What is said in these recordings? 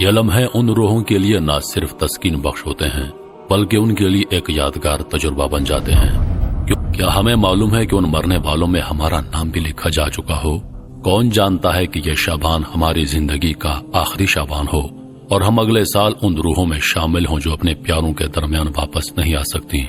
یہ لمحے ان روحوں کے لیے نہ صرف تسکین بخش ہوتے ہیں بلکہ ان کے لیے ایک یادگار تجربہ بن جاتے ہیں۔ کیا ہمیں معلوم ہے کہ ان مرنے والوں میں ہمارا نام بھی لکھا جا چکا ہو؟ کون جانتا ہے کہ یہ شعبان ہماری زندگی کا آخری شعبان ہو اور ہم اگلے سال ان روحوں میں شامل ہوں جو اپنے پیاروں کے درمیان واپس نہیں آ سکتی۔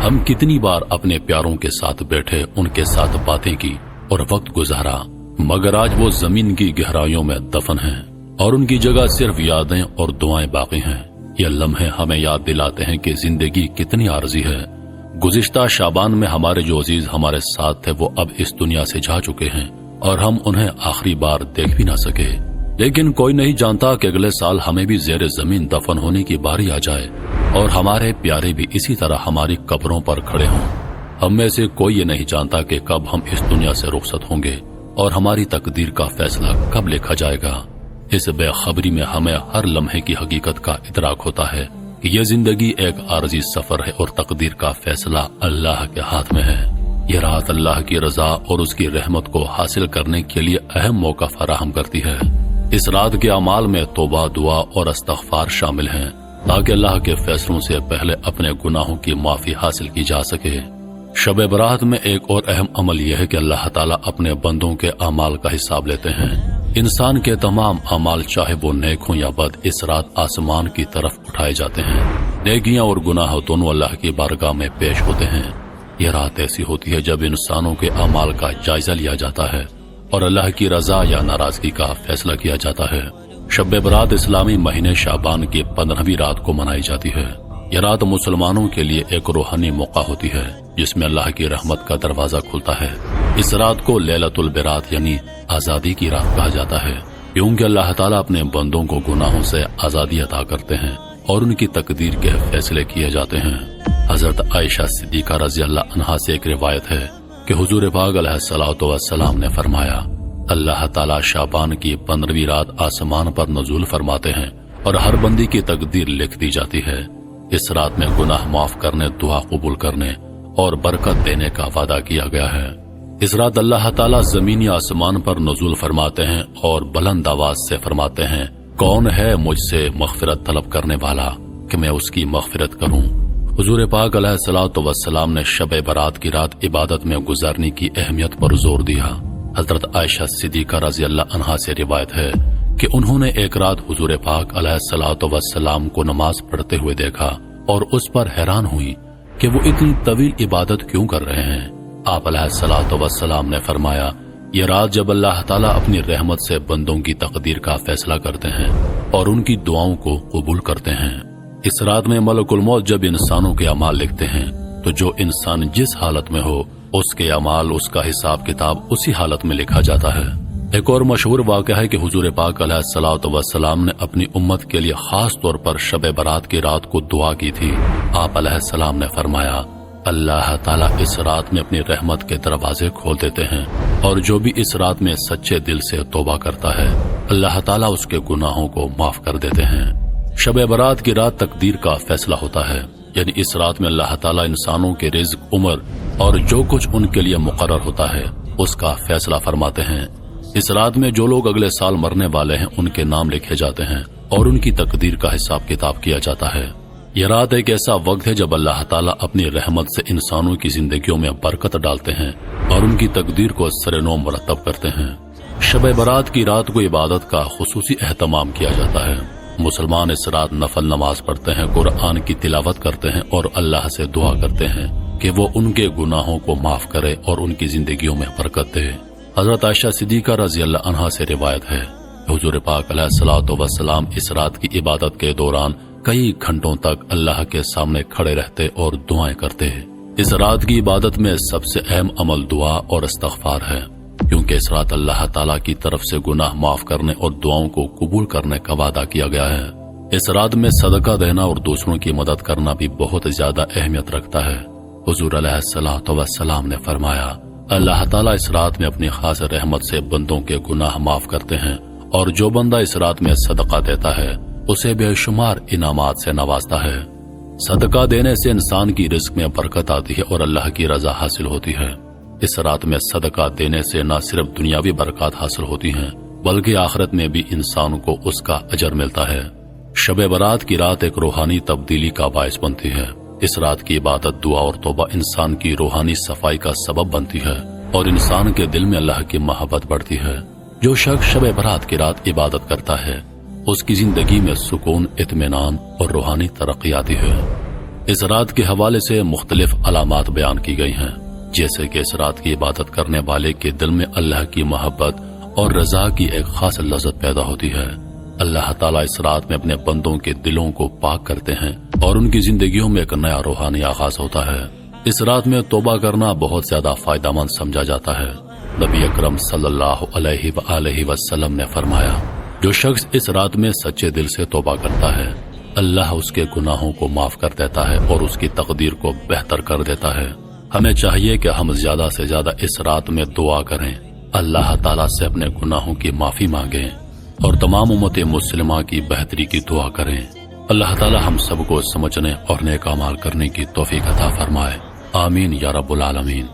ہم کتنی بار اپنے پیاروں کے ساتھ بیٹھے، ان کے ساتھ باتیں کی اور وقت گزارا، مگر آج وہ زمین کی گہرائیوں میں دفن ہیں اور ان کی جگہ صرف یادیں اور دعائیں باقی ہیں۔ یہ لمحے ہمیں یاد دلاتے ہیں کہ زندگی کتنی عارضی ہے۔ گزشتہ شعبان میں ہمارے جو عزیز ہمارے ساتھ تھے وہ اب اس دنیا سے جا چکے ہیں اور ہم انہیں آخری بار دیکھ بھی نہ سکے، لیکن کوئی نہیں جانتا کہ اگلے سال ہمیں بھی زیر زمین دفن ہونے کی باری آ جائے اور ہمارے پیارے بھی اسی طرح ہماری قبروں پر کھڑے ہوں۔ ہم میں سے کوئی یہ نہیں جانتا کہ کب ہم اس دنیا سے رخصت ہوں گے اور ہماری تقدیر کا فیصلہ کب لکھا جائے گا۔ اس بے خبری میں ہمیں ہر لمحے کی حقیقت کا ادراک ہوتا ہے کہ یہ زندگی ایک عارضی سفر ہے اور تقدیر کا فیصلہ اللہ کے ہاتھ میں ہے۔ یہ رات اللہ کی رضا اور اس کی رحمت کو حاصل کرنے کے لیے اہم موقع فراہم کرتی ہے۔ اس رات کے اعمال میں توبہ، دعا اور استغفار شامل ہیں تاکہ اللہ کے فیصلوں سے پہلے اپنے گناہوں کی معافی حاصل کی جا سکے۔ شب برات میں ایک اور اہم عمل یہ ہے کہ اللہ تعالیٰ اپنے بندوں کے اعمال کا حساب لیتے ہیں۔ انسان کے تمام اعمال چاہے وہ نیک ہوں یا بد اس رات آسمان کی طرف اٹھائے جاتے ہیں۔ نیکیاں اور گناہ دونوں اللہ کی بارگاہ میں پیش ہوتے ہیں۔ یہ رات ایسی ہوتی ہے جب انسانوں کے اعمال کا جائزہ لیا جاتا ہے اور اللہ کی رضا یا ناراضگی کا فیصلہ کیا جاتا ہے۔ شب برات اسلامی مہینے شعبان کی 15ویں رات کو منائی جاتی ہے۔ یہ رات مسلمانوں کے لیے ایک روحانی موقع ہوتی ہے جس میں اللہ کی رحمت کا دروازہ کھلتا ہے۔ اس رات کو لیلۃ البرات یعنی آزادی کی رات کہا جاتا ہے، کیونکہ اللہ تعالیٰ اپنے بندوں کو گناہوں سے آزادی عطا کرتے ہیں اور ان کی تقدیر کے فیصلے کیے جاتے ہیں۔ حضرت عائشہ صدیقہ رضی اللہ عنہا سے ایک روایت ہے کہ حضور پاک علیہ الصلوۃ والسلام نے فرمایا، اللہ تعالیٰ شعبان کی 15ویں رات آسمان پر نزول فرماتے ہیں اور ہر بندی کی تقدیر لکھ دی جاتی ہے۔ اس رات میں گناہ معاف کرنے، دعا قبول کرنے اور برکت دینے کا وعدہ کیا گیا ہے۔ اس رات اللہ تعالیٰ زمینی آسمان پر نزول فرماتے ہیں اور بلند آواز سے فرماتے ہیں، کون ہے مجھ سے مغفرت طلب کرنے والا کہ میں اس کی مغفرت کروں۔ حضور پاک علیہ الصلوۃ والسلام نے شب برات کی رات عبادت میں گزارنے کی اہمیت پر زور دیا۔ حضرت عائشہ صدیقہ رضی اللہ عنہا سے روایت ہے کہ انہوں نے ایک رات حضور پاک علیہ الصلوۃ والسلام کو نماز پڑھتے ہوئے دیکھا اور اس پر حیران ہوئی کہ وہ اتنی طویل عبادت کیوں کر رہے ہیں۔ آپ علیہ الصلوۃ والسلام نے فرمایا، یہ رات جب اللہ تعالیٰ اپنی رحمت سے بندوں کی تقدیر کا فیصلہ کرتے ہیں اور ان کی دعاؤں کو قبول کرتے ہیں۔ اس رات میں ملک الموت جب انسانوں کے اعمال لکھتے ہیں تو جو انسان جس حالت میں ہو اس کے اعمال، اس کا حساب کتاب اسی حالت میں لکھا جاتا ہے۔ ایک اور مشہور واقعہ ہے کہ حضور پاک علیہ الصلوۃ والسلام نے اپنی امت کے لیے خاص طور پر شب برات کی رات کو دعا کی تھی۔ آپ علیہ السلام نے فرمایا، اللہ تعالیٰ اس رات میں اپنی رحمت کے دروازے کھول دیتے ہیں اور جو بھی اس رات میں سچے دل سے توبہ کرتا ہے اللہ تعالیٰ اس کے گناہوں کو معاف کر دیتے ہیں۔ شب برات کی رات تقدیر کا فیصلہ ہوتا ہے، یعنی اس رات میں اللہ تعالیٰ انسانوں کے رزق، عمر اور جو کچھ ان کے لیے مقرر ہوتا ہے اس کا فیصلہ فرماتے ہیں۔ اس رات میں جو لوگ اگلے سال مرنے والے ہیں ان کے نام لکھے جاتے ہیں اور ان کی تقدیر کا حساب کتاب کیا جاتا ہے۔ یہ رات ایک ایسا وقت ہے جب اللہ تعالیٰ اپنی رحمت سے انسانوں کی زندگیوں میں برکت ڈالتے ہیں اور ان کی تقدیر کو سرنو مرتب کرتے ہیں۔ شب برات کی رات کو عبادت کا خصوصی اہتمام کیا جاتا ہے۔ مسلمان اس رات نفل نماز پڑھتے ہیں، قرآن کی تلاوت کرتے ہیں اور اللہ سے دعا کرتے ہیں کہ وہ ان کے گناہوں کو معاف کرے اور ان کی زندگیوں میں برکت دے۔ حضرت عائشہ صدیقہ رضی اللہ عنہا سے روایت ہے کہ حضور پاک علیہ الصلوۃ والسلام اس رات کی عبادت کے دوران کئی گھنٹوں تک اللہ کے سامنے کھڑے رہتے اور دعائیں کرتے۔ اس رات کی عبادت میں سب سے اہم عمل دعا اور استغفار ہے، کیونکہ اس رات اللہ تعالیٰ کی طرف سے گناہ معاف کرنے اور دعاؤں کو قبول کرنے کا وعدہ کیا گیا ہے۔ اس رات میں صدقہ دینا اور دوسروں کی مدد کرنا بھی بہت زیادہ اہمیت رکھتا ہے۔ حضور علیہ الصلوۃ والسلام نے فرمایا، اللہ تعالیٰ اس رات میں اپنی خاص رحمت سے بندوں کے گناہ معاف کرتے ہیں اور جو بندہ اس رات میں صدقہ دیتا ہے اسے بے شمار انعامات سے نوازتا ہے۔ صدقہ دینے سے انسان کی رزق میں برکت آتی ہے اور اللہ کی رضا حاصل ہوتی ہے۔ اس رات میں صدقہ دینے سے نہ صرف دنیاوی برکات حاصل ہوتی ہیں بلکہ آخرت میں بھی انسان کو اس کا اجر ملتا ہے۔ شب برات کی رات ایک روحانی تبدیلی کا باعث بنتی ہے۔ اس رات کی عبادت، دعا اور توبہ انسان کی روحانی صفائی کا سبب بنتی ہے اور انسان کے دل میں اللہ کی محبت بڑھتی ہے۔ جو شخص شب برات کی رات عبادت کرتا ہے اس کی زندگی میں سکون، اطمینان اور روحانی ترقی آتی ہے۔ اس رات کے حوالے سے مختلف علامات بیان کی گئی ہیں، جیسے کہ اس رات کی عبادت کرنے والے کے دل میں اللہ کی محبت اور رضا کی ایک خاص لذت پیدا ہوتی ہے۔ اللہ تعالیٰ اس رات میں اپنے بندوں کے دلوں کو پاک کرتے ہیں اور ان کی زندگیوں میں ایک نیا روحانی آغاز ہوتا ہے۔ اس رات میں توبہ کرنا بہت زیادہ فائدہ مند سمجھا جاتا ہے۔ نبی اکرم صلی اللہ علیہ وآلہ وسلم نے فرمایا، جو شخص اس رات میں سچے دل سے توبہ کرتا ہے اللہ اس کے گناہوں کو معاف کر دیتا ہے اور اس کی تقدیر کو بہتر کر دیتا ہے۔ ہمیں چاہیے کہ ہم زیادہ سے زیادہ اس رات میں دعا کریں، اللہ تعالیٰ سے اپنے گناہوں کی معافی مانگیں اور تمام امت مسلمہ کی بہتری کی دعا کریں۔ اللہ تعالیٰ ہم سب کو سمجھنے اور نیک اعمال کرنے کی توفیق عطا فرمائے، آمین یا رب العالمین۔